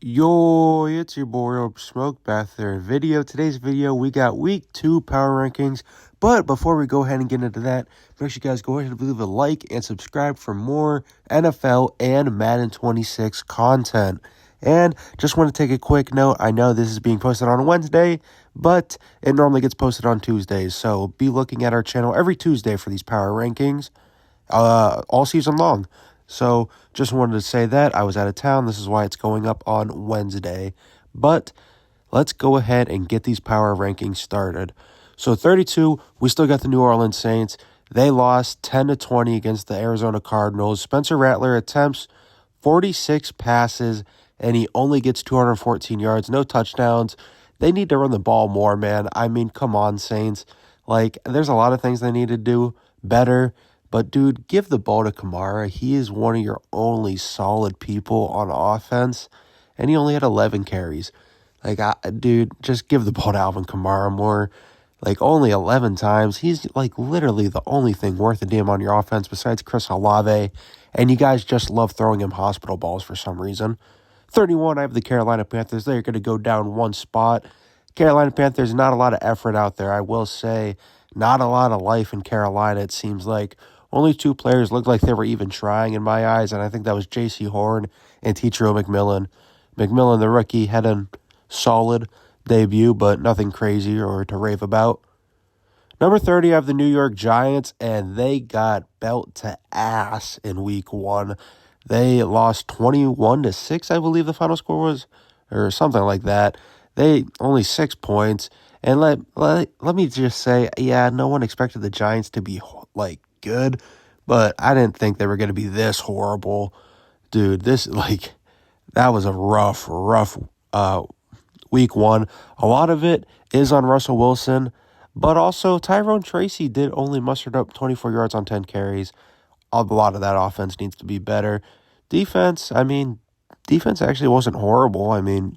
Yo, it's your boy Up Smoke back there in video. Today's video, we got week 2 power rankings. But before we go ahead and get into that, make sure you guys go ahead and leave a like and subscribe for more NFL and Madden 26 content. And just want to take a quick note. I know this is being posted on Wednesday, but it normally gets posted on Tuesdays. So be looking at our channel every Tuesday for these power rankings all season long. So just wanted to say that. I was out of town. This is why it's going up on Wednesday. But let's go ahead and get these power rankings started. So 32, we still got the New Orleans Saints. They lost 10-20 against the Arizona Cardinals. Spencer Rattler attempts 46 passes, and he only gets 214 yards, no touchdowns. They need to run the ball more, man. I mean, come on, Saints. Like, there's a lot of things they need to do better. But, dude, give the ball to Kamara. He is one of your only solid people on offense, and he only had 11 carries. Like, dude, just give the ball to Alvin Kamara more. Like, only 11 times. He's, like, literally the only thing worth a damn on your offense besides Chris Olave, and you guys just love throwing him hospital balls for some reason. 31, I have the Carolina Panthers. They're going to go down one spot. Carolina Panthers, not a lot of effort out there, I will say. Not a lot of life in Carolina, it seems like. Only two players looked like they were even trying in my eyes, and I think that was J.C. Horn and Tetairoa McMillan. McMillan, the rookie, had a solid debut, but nothing crazy or to rave about. Number 30, I have the New York Giants, and they got belt to ass in week 1. They lost 21-6, I believe the final score was, or something like that. They only 6 points. And let me just say, yeah, no one expected the Giants to be, like, good, but I didn't think they were going to be this horrible. Dude, that was a rough week 1. A lot of it is on Russell Wilson, but also Tyrone Tracy did only muster up 24 yards on 10 carries. A lot of that offense needs to be better. Defense actually wasn't horrible. I mean,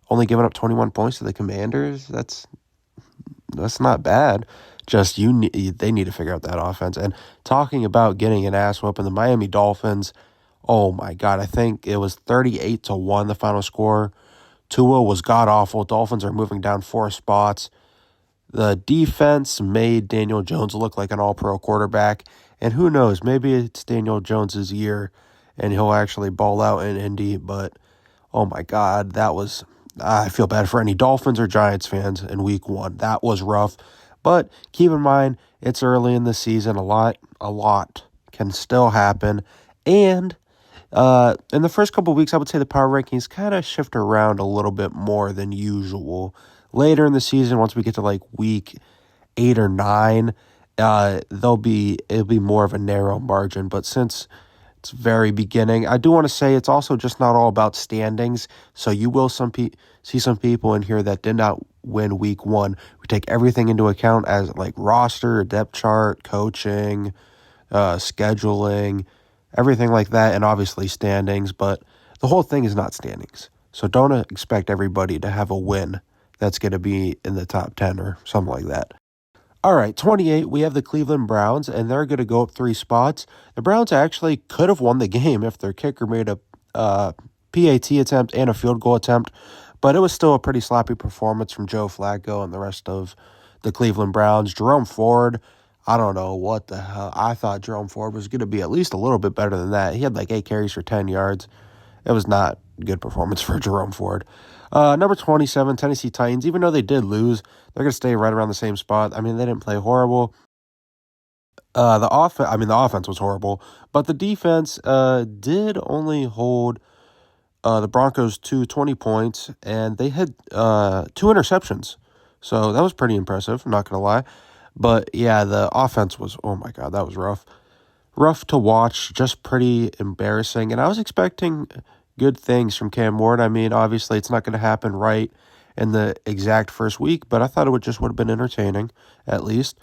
only giving up 21 points to the Commanders, that's not bad. Just they need to figure out that offense. And talking about getting an ass whooping, the Miami Dolphins, oh my God, I think it was 38-1 the final score. Tua was god-awful. Dolphins are moving down 4 spots. The defense made Daniel Jones look like an all-pro quarterback. And who knows, maybe it's Daniel Jones' year and he'll actually ball out in Indy. But, oh my God, I feel bad for any Dolphins or Giants fans in week 1. That was rough. But keep in mind, it's early in the season. A lot can still happen. And in the first couple of weeks, I would say the power rankings kind of shift around a little bit more than usual. Later in the season, once we get to like week 8 or 9, it'll be more of a narrow margin. But since it's very beginning, I do want to say it's also just not all about standings. So you will see some people in here that did not win week 1. We take everything into account as like roster, depth chart, coaching, scheduling, everything like that, and obviously standings. But the whole thing is not standings. So don't expect everybody to have a win that's going to be in the top 10 or something like that. All right, 28, we have the Cleveland Browns, and they're going to go up 3 spots. The Browns actually could have won the game if their kicker made a PAT attempt and a field goal attempt, but it was still a pretty sloppy performance from Joe Flacco and the rest of the Cleveland Browns. Jerome Ford, I don't know what the hell. I thought Jerome Ford was going to be at least a little bit better than that. He had like 8 carries for 10 yards. It was not a good performance for Jerome Ford. Number 27, Tennessee Titans. Even though they did lose, they're going to stay right around the same spot. I mean, they didn't play horrible. The offense was horrible, but the defense did only hold the Broncos to 20 points, and they had 2 interceptions. So that was pretty impressive, I'm not going to lie. But yeah, the offense was, oh my God, that was rough. Rough to watch, just pretty embarrassing. And I was expecting good things from Cam Ward. I mean, obviously it's not going to happen right in the exact first week, but I thought it would have been entertaining, at least.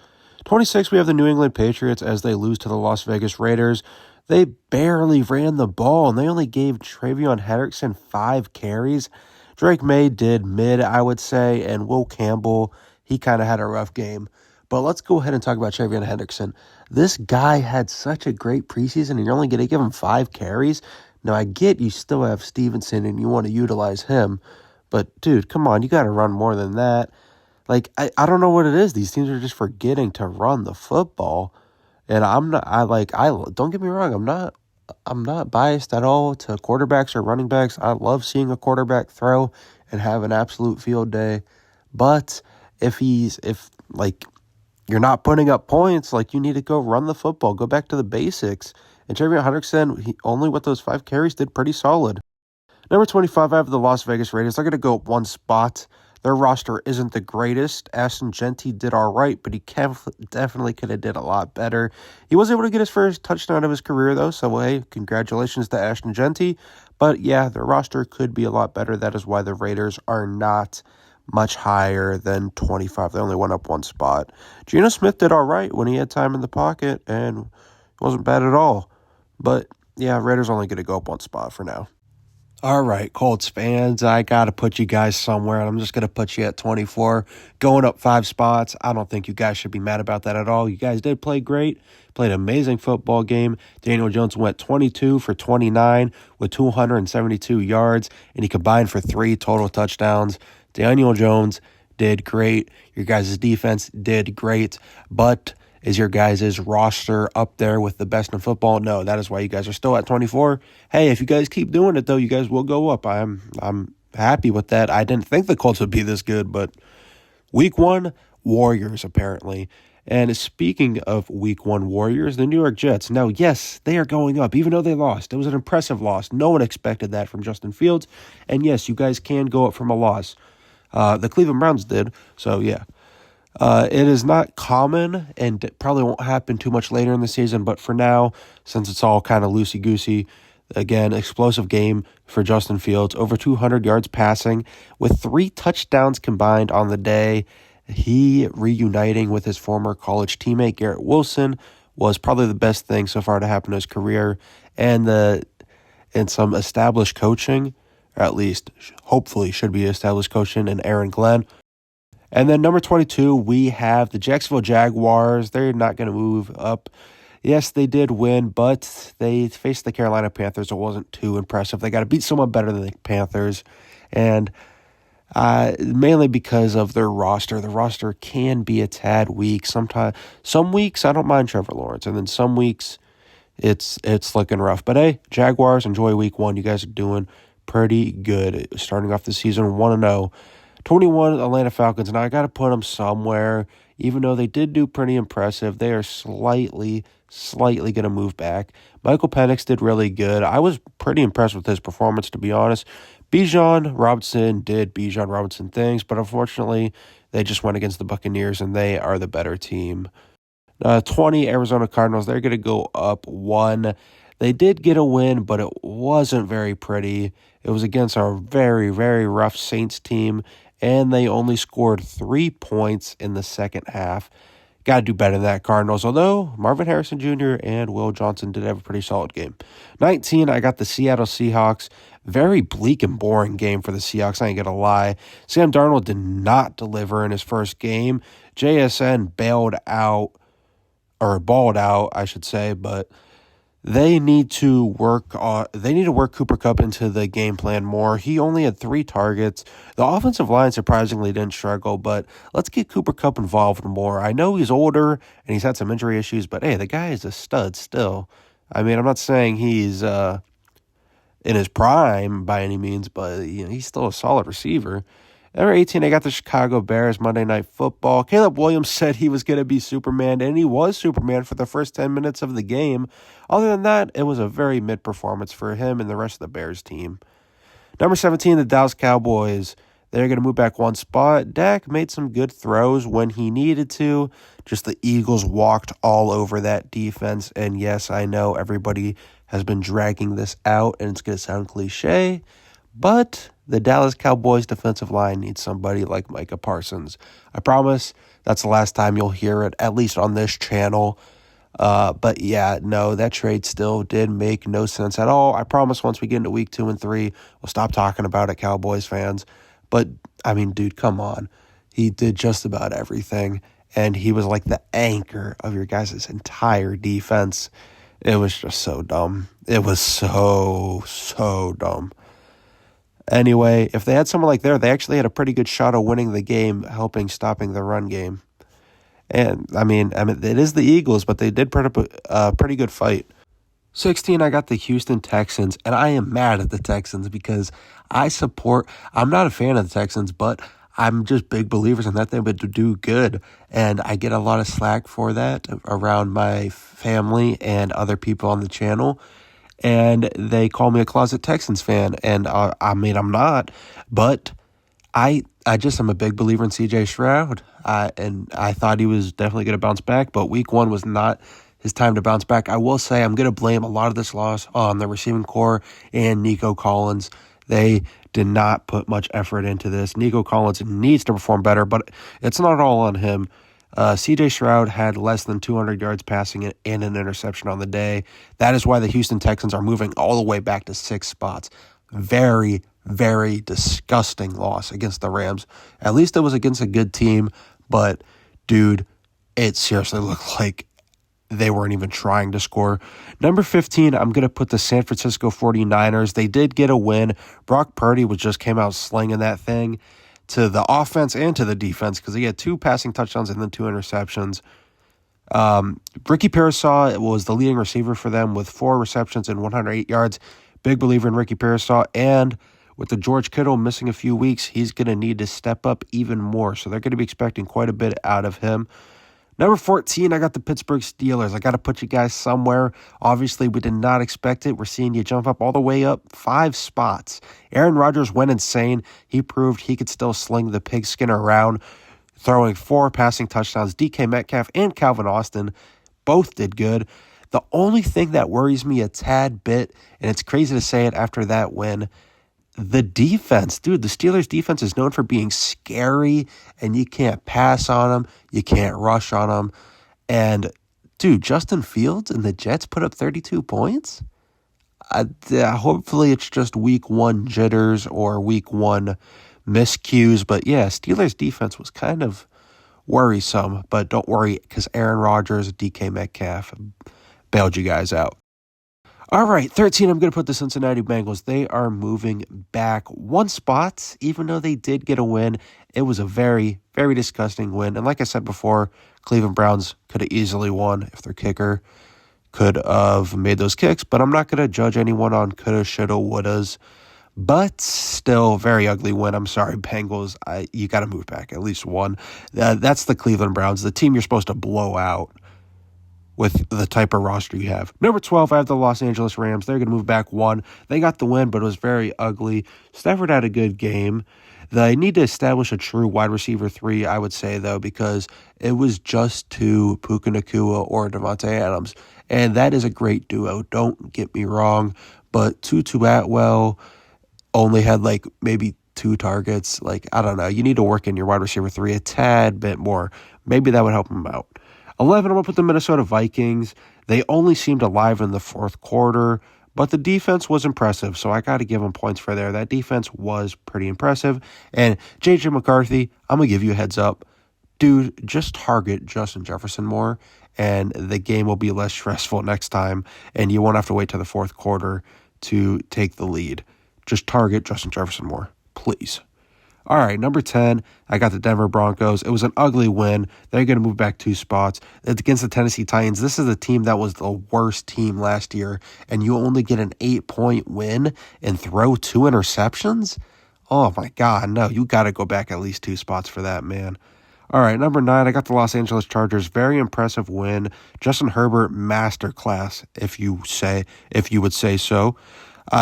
26, we have the New England Patriots as they lose to the Las Vegas Raiders. They barely ran the ball, and they only gave Travion Hendrickson 5 carries. Drake May did mid, I would say, and Will Campbell, he kind of had a rough game. But let's go ahead and talk about Travion Hendrickson. This guy had such a great preseason, and you're only going to give him 5 carries? Now, I get you still have Stevenson and you want to utilize him, but dude, come on, you got to run more than that. Like, I don't know what it is. These teams are just forgetting to run the football. And don't get me wrong, I'm not biased at all to quarterbacks or running backs. I love seeing a quarterback throw and have an absolute field day. But if you're not putting up points, like, you need to go run the football, go back to the basics. And Jeremy Hendrickson, he only with those 5 carries did pretty solid. Number 25, I have the Las Vegas Raiders. They're going to go up one spot. Their roster isn't the greatest. Ashton Jeanty did all right, but he definitely could have did a lot better. He was able to get his first touchdown of his career, though, so hey, congratulations to Ashton Jeanty. But yeah, their roster could be a lot better. That is why the Raiders are not much higher than 25. They only went up one spot. Geno Smith did all right when he had time in the pocket, and it wasn't bad at all. But yeah, Raiders only going to go up one spot for now. All right, Colts fans, I got to put you guys somewhere, and I'm just going to put you at 24, going up 5 spots. I don't think you guys should be mad about that at all. You guys did play great, played an amazing football game. Daniel Jones went 22 for 29 with 272 yards, and he combined for 3 total touchdowns. Daniel Jones did great. Your guys' defense did great, but is your guys' roster up there with the best in football? No, that is why you guys are still at 24. Hey, if you guys keep doing it, though, you guys will go up. I'm happy with that. I didn't think the Colts would be this good, but Week 1, Warriors, apparently. And speaking of Week 1 Warriors, the New York Jets. Now, yes, they are going up, even though they lost. It was an impressive loss. No one expected that from Justin Fields. And yes, you guys can go up from a loss. The Cleveland Browns did, so yeah. It is not common and it probably won't happen too much later in the season, but for now, since it's all kind of loosey-goosey, again, explosive game for Justin Fields, over 200 yards passing with 3 touchdowns combined on the day. He reuniting with his former college teammate Garrett Wilson was probably the best thing so far to happen in his career, and some established coaching, or at least hopefully should be established coaching, in Aaron Glenn. And then number 22, we have the Jacksonville Jaguars. They're not going to move up. Yes, they did win, but they faced the Carolina Panthers. It wasn't too impressive. They got to beat someone better than the Panthers, and mainly because of their roster. The roster can be a tad weak. Some weeks I don't mind Trevor Lawrence, and then some weeks it's looking rough. But hey, Jaguars, enjoy Week 1. You guys are doing pretty good. Starting off the season 1-0. 21 Atlanta Falcons. Now, I got to put them somewhere. Even though they did do pretty impressive, they are slightly going to move back. Michael Penix did really good. I was pretty impressed with his performance, to be honest. Bijan Robinson did Bijan Robinson things, but unfortunately, they just went against the Buccaneers, and they are the better team. 20 Arizona Cardinals. They're going to go up 1. They did get a win, but it wasn't very pretty. It was against our very, very rough Saints team, and they only scored 3 points in the second half. Got to do better than that, Cardinals, although Marvin Harrison Jr. and Will Johnson did have a pretty solid game. 19, I got the Seattle Seahawks. Very bleak and boring game for the Seahawks, I ain't going to lie. Sam Darnold did not deliver in his first game. JSN balled out, I should say, but they need to work Cooper Kupp into the game plan more. He only had 3 targets. The offensive line surprisingly didn't struggle, but let's get Cooper Kupp involved more. I know he's older and he's had some injury issues, but hey, the guy is a stud still. I mean, I'm not saying he's in his prime by any means, but he's still a solid receiver. Number 18, I got the Chicago Bears, Monday Night Football. Caleb Williams said he was going to be Superman, and he was Superman for the first 10 minutes of the game. Other than that, it was a very mid performance for him and the rest of the Bears team. Number 17, the Dallas Cowboys. They're going to move back 1 spot. Dak made some good throws when he needed to. Just the Eagles walked all over that defense. And yes, I know everybody has been dragging this out, and it's going to sound cliche, but the Dallas Cowboys defensive line needs somebody like Micah Parsons. I promise that's the last time you'll hear it, at least on this channel. But yeah, no, that trade still did make no sense at all. I promise once we get into week 2 and 3, we'll stop talking about it, Cowboys fans. But, I mean, dude, come on. He did just about everything, and he was like the anchor of your guys' entire defense. It was just so dumb. It was so dumb. Anyway, if they had someone like there, they actually had a pretty good shot of winning the game, helping stopping the run game. And I mean, it is the Eagles, but they did put up a pretty good fight. 16, I got the Houston Texans, and I am mad at the Texans because I'm not a fan of the Texans, but I'm just big believers in that they would do good. And I get a lot of slack for that around my family and other people on the channel. And they call me a closet Texans fan. And I mean, I'm not, but I just am a big believer in CJ Stroud. And I thought he was definitely going to bounce back, but week one was not his time to bounce back. I will say I'm going to blame a lot of this loss on the receiving core and Nico Collins. They did not put much effort into this. Nico Collins needs to perform better, but it's not all on him. CJ Stroud had less than 200 yards passing and an interception on the day. That is why the Houston Texans are moving all the way back to 6 spots. Very, very disgusting loss against the Rams. At least it was against a good team, but dude, it seriously looked like they weren't even trying to score. Number 15, I'm going to put the San Francisco 49ers. They did get a win. Brock Purdy just came out slinging that thing to the offense and to the defense because he had 2 passing touchdowns and then 2 interceptions. Ricky Pearsall was the leading receiver for them with 4 receptions and 108 yards. Big believer in Ricky Pearsall, and with the George Kittle missing a few weeks, he's going to need to step up even more. So they're going to be expecting quite a bit out of him. Number 14, I got the Pittsburgh Steelers. I got to put you guys somewhere. Obviously, we did not expect it. We're seeing you jump up all the way up 5 spots. Aaron Rodgers went insane. He proved he could still sling the pigskin around, throwing 4 passing touchdowns. DK Metcalf and Calvin Austin both did good. The only thing that worries me a tad bit, and it's crazy to say it after that win, the defense. Dude, the Steelers' defense is known for being scary, and you can't pass on them. You can't rush on them. And, dude, Justin Fields and the Jets put up 32 points? Hopefully it's just week 1 jitters or week 1 miscues. But, yeah, Steelers' defense was kind of worrisome. But don't worry, because Aaron Rodgers, DK Metcalf bailed you guys out. All right, 13, I'm going to put the Cincinnati Bengals. They are moving back 1 spot, even though they did get a win. It was a very, very disgusting win. And like I said before, Cleveland Browns could have easily won if their kicker could have made those kicks. But I'm not going to judge anyone on coulda, shoulda, wouldas. But still, very ugly win. I'm sorry, Bengals. You got to move back at least 1. That's the Cleveland Browns, the team you're supposed to blow out with the type of roster you have. Number 12, I have the Los Angeles Rams. They're going to move back 1. They got the win, but it was very ugly. Stafford had a good game. They need to establish a true wide receiver 3, I would say, though, because it was just to Puka Nacua or Devontae Adams. And that is a great duo. Don't get me wrong. But Tutu Atwell only had maybe 2 targets. I don't know. You need to work in your wide receiver 3 a tad bit more. Maybe that would help him out. 11, I'm going to put the Minnesota Vikings. They only seemed alive in the 4th quarter, but the defense was impressive, so I got to give them points for there. That defense was pretty impressive. And J.J. McCarthy, I'm going to give you a heads up. Dude, just target Justin Jefferson more, and the game will be less stressful next time, and you won't have to wait till the 4th quarter to take the lead. Just target Justin Jefferson more, please. All right, number 10, I got the Denver Broncos. It was an ugly win. They're going to move back 2 spots. It's against the Tennessee Titans. This is a team that was the worst team last year, and you only get an 8-point win and throw 2 interceptions? Oh, my God, no. You got to go back at least 2 spots for that, man. All right, number 9, I got the Los Angeles Chargers. Very impressive win. Justin Herbert, masterclass, if you would say so.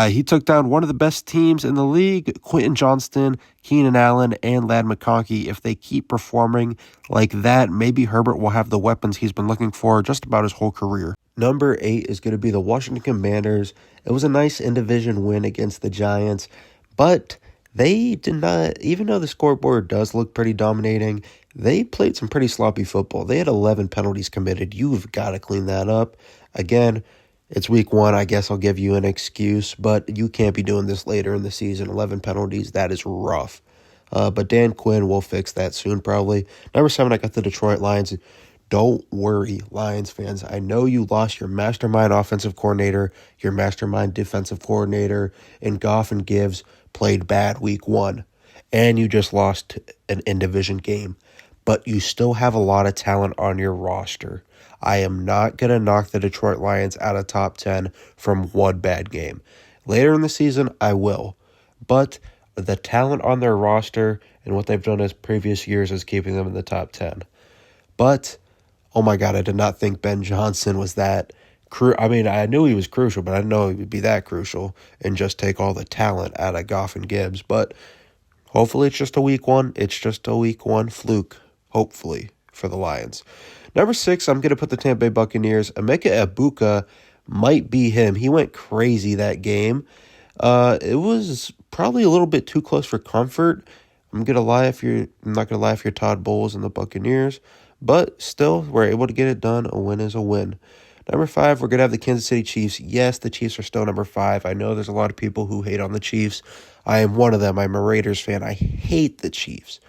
He took down one of the best teams in the league, Quentin Johnston, Keenan Allen, and Ladd McConkey. If they keep performing like that, maybe Herbert will have the weapons he's been looking for just about his whole career. Number 8 is going to be the Washington Commanders. It was a nice in-division win against the Giants, but they did not, even though the scoreboard does look pretty dominating, they played some pretty sloppy football. They had 11 penalties committed. You've got to clean that up. Again, it's week 1. I guess I'll give you an excuse, but you can't be doing this later in the season. 11 penalties, that is rough. But Dan Quinn will fix that soon, probably. Number 7, I got the Detroit Lions. Don't worry, Lions fans. I know you lost your mastermind offensive coordinator, your mastermind defensive coordinator, and Goff and Gibbs played bad week 1, and you just lost an in-division game. But you still have a lot of talent on your roster. I am not going to knock the Detroit Lions out of top 10 from one bad game. Later in the season, I will. But the talent on their roster and what they've done as previous years is keeping them in the top 10. But oh my God, I did not think Ben Johnson was that I mean, I knew he was crucial, but I didn't know he would be that crucial and just take all the talent out of Goff and Gibbs. But hopefully it's just a week 1. It's just a week 1 fluke, hopefully, for the Lions. Number 6, I'm going to put the Tampa Bay Buccaneers. Emeka Egbuka might be him. He went crazy that game. It was probably a little bit too close for comfort. I'm not gonna lie if you're Todd Bowles and the Buccaneers, but still, we're able to get it done. A win is a win. Number 5, we're gonna have the Kansas City Chiefs. Yes, the Chiefs are still number 5. I know there's a lot of people who hate on the Chiefs. I am one of them. I'm a Raiders fan. I hate the Chiefs,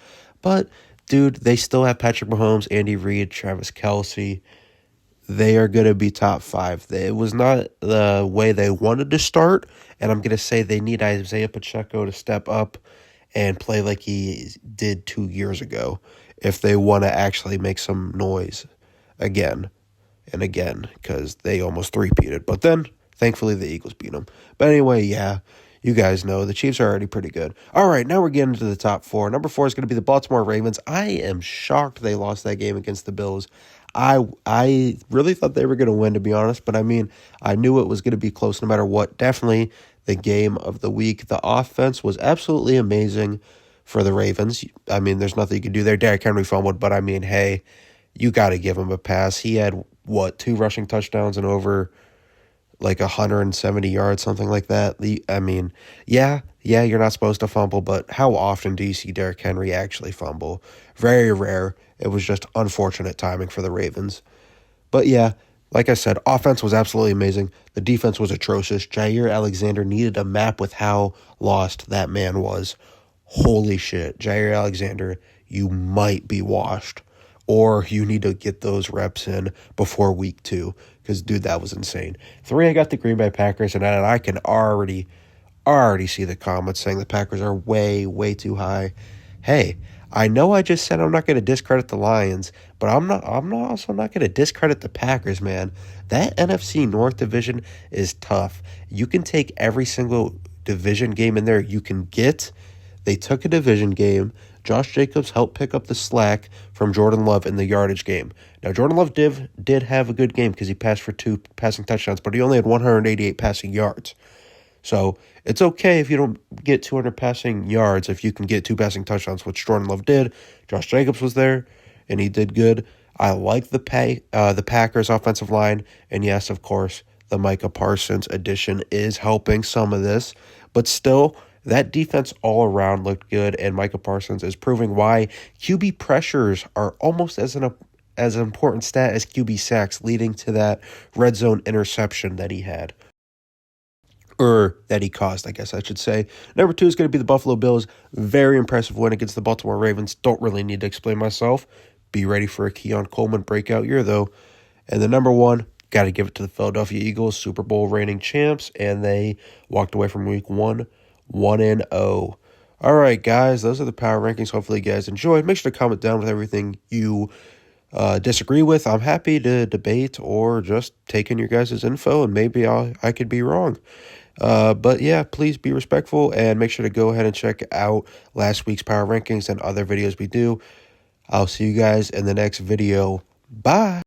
but dude, they still have Patrick Mahomes, Andy Reid, Travis Kelce. They are going to be top 5. It was not the way they wanted to start, and I'm going to say they need Isaiah Pacheco to step up and play like he did 2 years ago if they want to actually make some noise again and again, because they almost three-peated. But then, thankfully, the Eagles beat them. But anyway, yeah, you guys know the Chiefs are already pretty good. All right, now we're getting to the top 4. Number 4 is going to be the Baltimore Ravens. I am shocked they lost that game against the Bills. I really thought they were going to win, to be honest, but I mean, I knew it was going to be close no matter what. Definitely the game of the week. The offense was absolutely amazing for the Ravens. I mean, there's nothing you can do there. Derrick Henry fumbled, but I mean, hey, you got to give him a pass. He had, 2 rushing touchdowns and over like 170 yards, something like that. I mean, yeah, you're not supposed to fumble, but how often do you see Derrick Henry actually fumble? Very rare. It was just unfortunate timing for the Ravens. But yeah, like I said, offense was absolutely amazing. The defense was atrocious. Jair Alexander needed a map with how lost that man was. Holy shit, Jair Alexander, you might be washed. Or you need to get those reps in before week 2. Because, dude, that was insane. 3, I got the Green Bay Packers, and I can already see the comments saying the Packers are way, way too high. Hey, I know I just said I'm not going to discredit the Lions, but I'm also not going to discredit the Packers, man. That NFC North division is tough. You can take every single division game in there you can get. They took a division game. Josh Jacobs helped pick up the slack from Jordan Love in the yardage game. Now, Jordan Love did have a good game because he passed for 2 passing touchdowns, but he only had 188 passing yards. So it's okay if you don't get 200 passing yards if you can get 2 passing touchdowns, which Jordan Love did. Josh Jacobs was there, and he did good. I like the Packers' offensive line, and yes, of course, the Micah Parsons addition is helping some of this, but still, that defense all around looked good, and Micah Parsons is proving why QB pressures are almost as an important stat as QB sacks, leading to that red zone interception that he had. Or that he caused, I guess I should say. Number 2 is going to be the Buffalo Bills. Very impressive win against the Baltimore Ravens. Don't really need to explain myself. Be ready for a Keon Coleman breakout year, though. And the number 1, got to give it to the Philadelphia Eagles, Super Bowl reigning champs, and they walked away from week 1 1-0. All right, guys, those are the power rankings. Hopefully, you guys enjoyed. Make sure to comment down with everything you disagree with. I'm happy to debate or just take in your guys' info, and maybe I could be wrong. But yeah, please be respectful and make sure to go ahead and check out last week's power rankings and other videos we do. I'll see you guys in the next video. Bye.